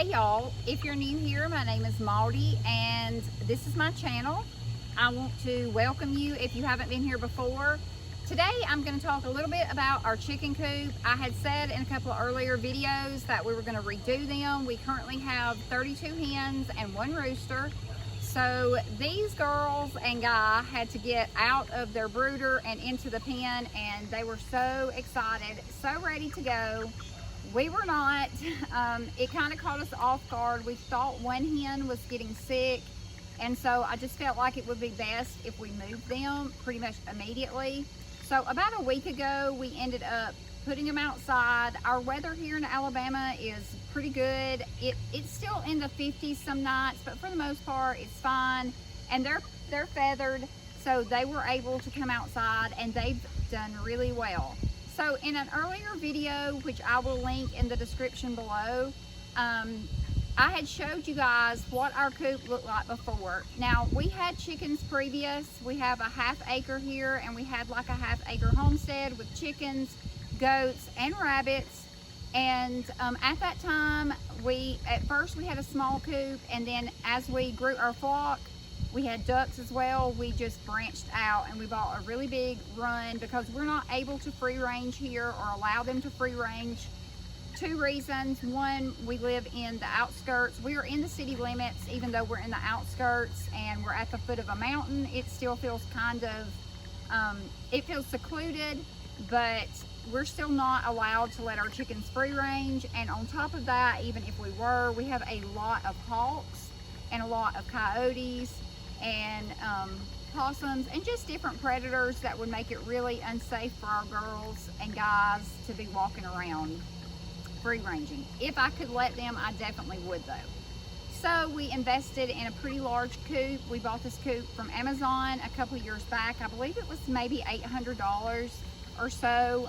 Hey y'all, if you're new here, my name is Maudie and this is my channel. I want to welcome you if you haven't been here before. Today I'm going to talk a little bit about our chicken coop. I had said in a couple of earlier videos that we were going to redo them. We currently have 32 hens and 1 rooster. So these girls and guy had to get out of their brooder and into the pen, and they were so excited, so ready to go. We were not. It kind of caught us off guard. We thought one hen was getting sick, and so I just felt like it would be best if we moved them pretty much immediately. So about a week ago, we ended up putting them outside. Our weather here in Alabama is pretty good. It's still in the 50s some nights, but for the most part, it's fine. And they're feathered, so they were able to come outside, and they've done really well. So in an earlier video, which I will link in the description below, I had showed you guys what our coop looked like before. Now, we had chickens previous. We have a ½ acre here, and we had like a ½ acre homestead with chickens, goats, and rabbits. And at that time, at first we had a small coop, and then as we grew our flock, we had ducks as well. We just branched out and we bought a really big run because we're not able to free range here or allow them to free range. 2 reasons. One, we live in the outskirts. We are in the city limits, even though we're in the outskirts and we're at the foot of a mountain. It still feels kind of, it feels secluded, but we're still not allowed to let our chickens free range. And on top of that, even if we were, we have a lot of hawks and a lot of coyotes and possums and just different predators that would make it really unsafe for our girls and guys to be walking around free ranging. If I could let them, I definitely would though. So we invested in a pretty large coop. We bought this coop from Amazon a couple of years back. I believe it was maybe $800 or so,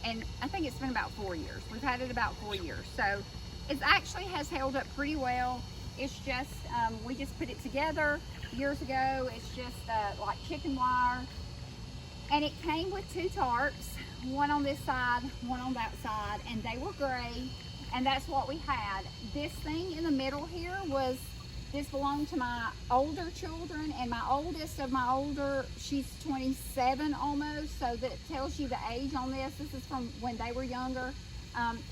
and I think it's been about 4 years. We've had it about 4 years, so it actually has held up pretty well. It's just, we just put it together years ago. It's just like chicken wire. And it came with 2 tarps, one on this side, one on that side, and they were gray. And that's what we had. This thing in the middle here this belonged to my older children, and my oldest of my older, she's 27 almost, so that tells you the age on this. This is from when they were younger.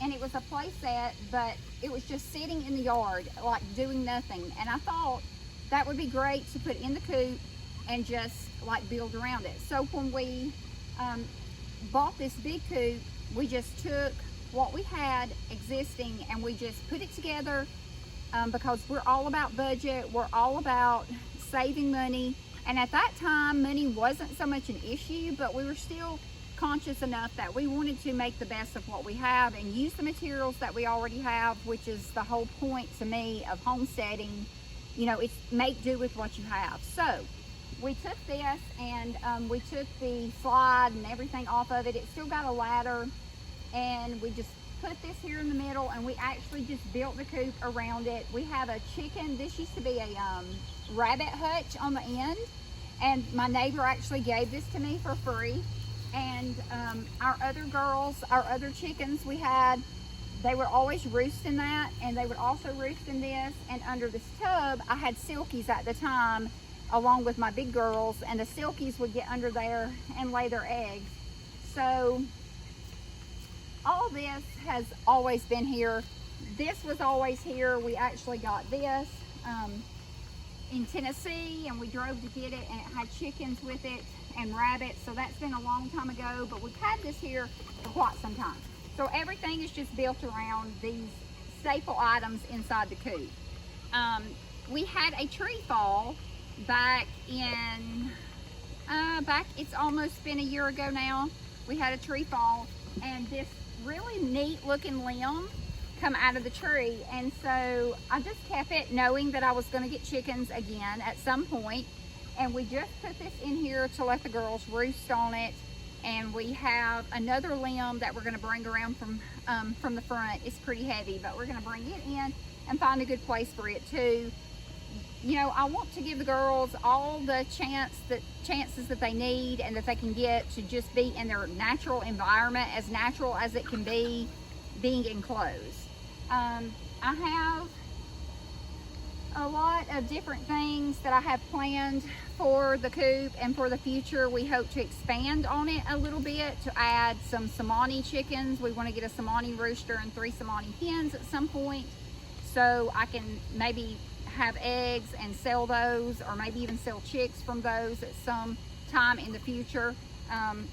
And it was a play set, but it was just sitting in the yard, like doing nothing. And I thought that would be great to put in the coop and just like build around it. So when we bought this big coop, we just took what we had existing and we just put it together because we're all about budget. We're all about saving money. And at that time, money wasn't so much an issue, but we were still conscious enough that we wanted to make the best of what we have and use the materials that we already have, which is the whole point to me of homesteading. You know, it's make do with what you have. So we took this and we took the slide and everything off of it. It still got a ladder, and we just put this here in the middle, and we actually just built the coop around it. We have a chicken. This used to be a rabbit hutch on the end, and my neighbor actually gave this to me for free. And our other girls, our other chickens we had, they would always roost in that, and they would also roost in this. And under this tub, I had silkies at the time, along with my big girls, and the silkies would get under there and lay their eggs. So all this has always been here. This was always here. We actually got this in Tennessee, and we drove to get it, and it had chickens with it and rabbits. So that's been a long time ago, but we've had this here for quite some time. So everything is just built around these staple items inside the coop. We had a tree fall back in, it's almost been a year ago now. We had a tree fall, and this really neat looking limb come out of the tree. And so I just kept it, knowing that I was going to get chickens again at some point. And we just put this in here to let the girls roost on it. And we have another limb that we're going to bring around from the front. It's pretty heavy, but we're going to bring it in and find a good place for it too. You know, I want to give the girls all the chances that they need and that they can get to just be in their natural environment, as natural as it can be, being enclosed. I have a lot of different things that I have planned for the coop and for the future. We hope to expand on it a little bit to add some Somali chickens. We want to get a Somali rooster and 3 Somali hens at some point, so I can maybe have eggs and sell those, or maybe even sell chicks from those at some time in the future.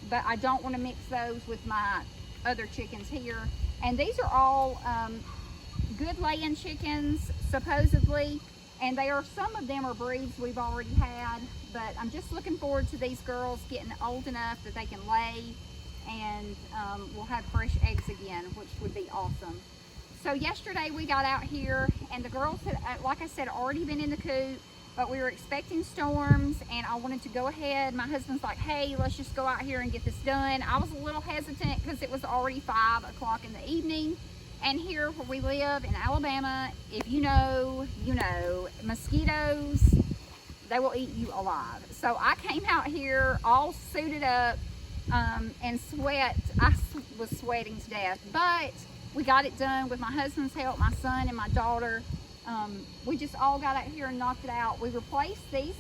But I don't want to mix those with my other chickens here. And these are all good laying chickens, supposedly, and some of them are breeds we've already had, but I'm just looking forward to these girls getting old enough that they can lay, and we'll have fresh eggs again, which would be awesome. So yesterday we got out here, and the girls had, like I said, already been in the coop, but we were expecting storms, and I wanted to go ahead. My husband's like, hey, let's just go out here and get this done. I was a little hesitant because it was already 5 o'clock in the evening. And here where we live in Alabama, if you know, you know, mosquitoes, they will eat you alive. So I came out here all suited up and sweat. I was sweating to death, but we got it done with my husband's help, my son and my daughter. We just all got out here and knocked it out. We replaced these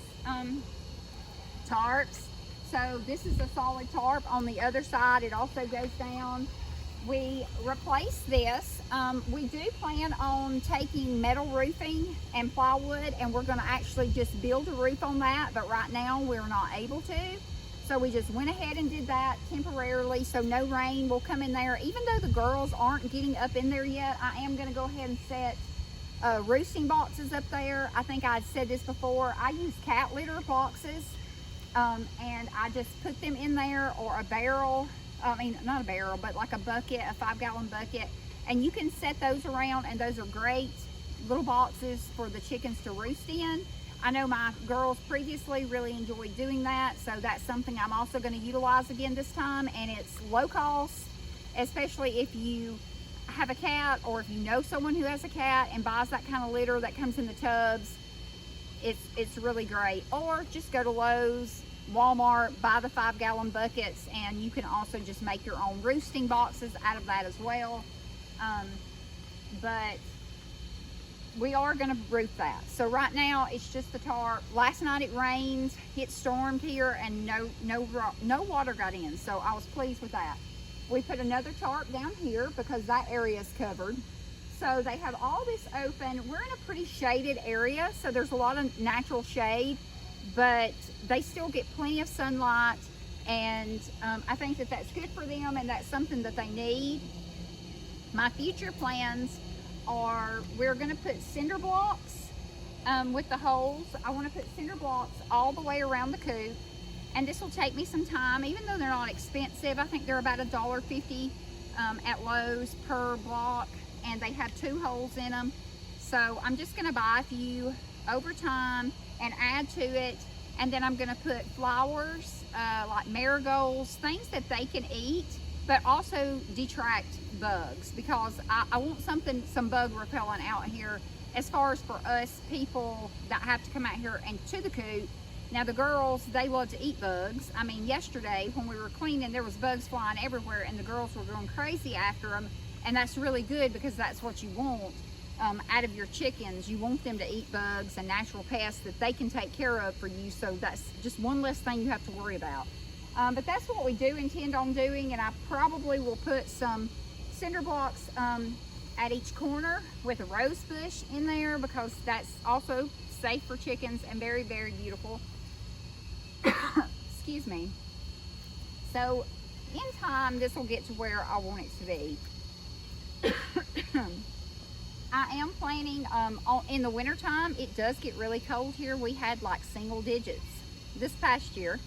tarps. So this is a solid tarp. On the other side, it also goes down. We replaced this. We do plan on taking metal roofing and plywood, and we're going to actually just build a roof on that, but right now we're not able to. So we just went ahead and did that temporarily, so no rain will come in there. Even though the girls aren't getting up in there yet, I am going to go ahead and set roosting boxes up there. I think I had said this before. I use cat litter boxes, and I just put them in there, or a barrel. I mean, not a barrel, but like a bucket, a 5-gallon bucket. And you can set those around, and those are great little boxes for the chickens to roost in. I know my girls previously really enjoyed doing that, so that's something I'm also going to utilize again this time. And it's low cost, especially if you have a cat, or if you know someone who has a cat and buys that kind of litter that comes in the tubs. It's really great. Or just go to Lowe's, Walmart, buy the 5-gallon buckets, and you can also just make your own roosting boxes out of that as well. But we are going to roof that. So right now it's just the tarp. Last night it rained, it stormed here, and no water got in, so I was pleased with that. We put another tarp down here because that area is covered. So they have all this open. We're in a pretty shaded area, so there's a lot of natural shade, but they still get plenty of sunlight, and I think that that's good for them, and that's something that they need. My future plans are, we're going to put cinder blocks with the holes. I want to put cinder blocks all the way around the coop, and this will take me some time, even though they're not expensive. I think they're about $1.50 at Lowe's per block, and they have 2 holes in them. So I'm just going to buy a few over time and add to it, and then I'm going to put flowers like marigolds, things that they can eat, but also detract bugs, because I want some bug repellent out here, as far as for us people that have to come out here and to the coop. Now the girls, they love to eat bugs. I mean, yesterday when we were cleaning, there was bugs flying everywhere, and the girls were going crazy after them, and that's really good, because that's what you want out of your chickens. You want them to eat bugs and natural pests that they can take care of for you, so that's just one less thing you have to worry about. But that's what we do intend on doing, and I probably will put some cinder blocks at each corner with a rose bush in there, because that's also safe for chickens and very, very beautiful. Excuse me. So in time, this will get to where I want it to be. I am planning in the winter time. It does get really cold here. We had like single digits this past year.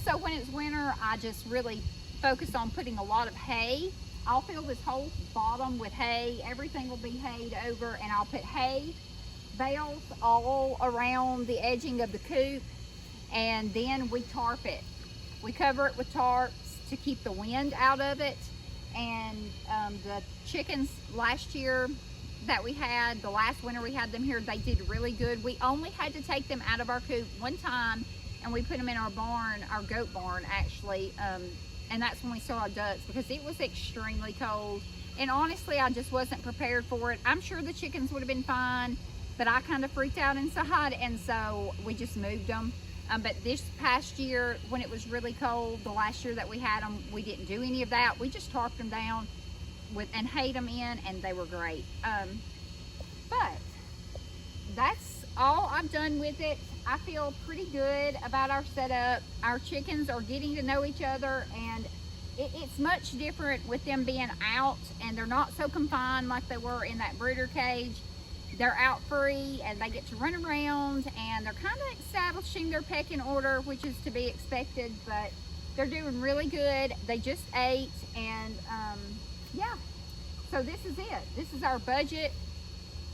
So when it's winter, I just really focus on putting a lot of hay. I'll fill this whole bottom with hay. Everything will be hayed over, and I'll put hay bales all around the edging of the coop, and then we tarp it. We cover it with tarps to keep the wind out of it. And the chickens last year that we had, the last winter we had them here, they did really good. We only had to take them out of our coop one time, and we put them in our barn, our goat barn actually, and that's when we saw our ducks, because it was extremely cold. And honestly, I just wasn't prepared for it. I'm sure the chickens would have been fine, but I kind of freaked out inside, and so we just moved them. But this past year, when it was really cold, the last year that we had them, we didn't do any of that. We just tarped them down and hayed them in, and they were great. But that's all I've done with it. I feel pretty good about our setup. Our chickens are getting to know each other, and it's much different with them being out, and they're not so confined like they were in that brooder cage. They're out free, and they get to run around, and they're kind of establishing their pecking order, which is to be expected, but they're doing really good. They just ate, and yeah, so this is it. This is our budget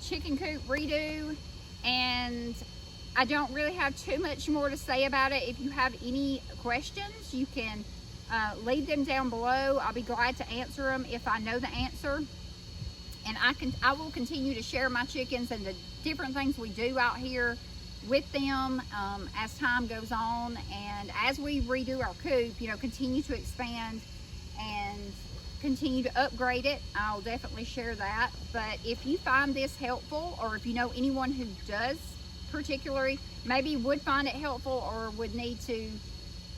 chicken coop redo, and I don't really have too much more to say about it. If you have any questions, you can leave them down below. I'll be glad to answer them if I know the answer. And I will continue to share my chickens and the different things we do out here with them as time goes on, and as we redo our coop, you know, continue to expand and continue to upgrade it. I'll definitely share that. But if you find this helpful, or if you know anyone who does particularly maybe would find it helpful, or would need to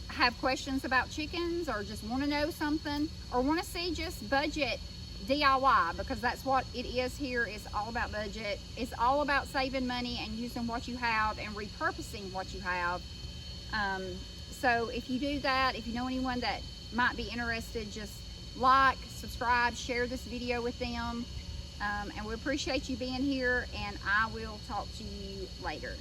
have questions about chickens, or just want to know something, or want to see just budget DIY, because that's what it is here. It's all about budget. It's all about saving money and using what you have and repurposing what you have. So if you do that, if you know anyone that might be interested, just like, subscribe, share this video with them. And we appreciate you being here, and I will talk to you later.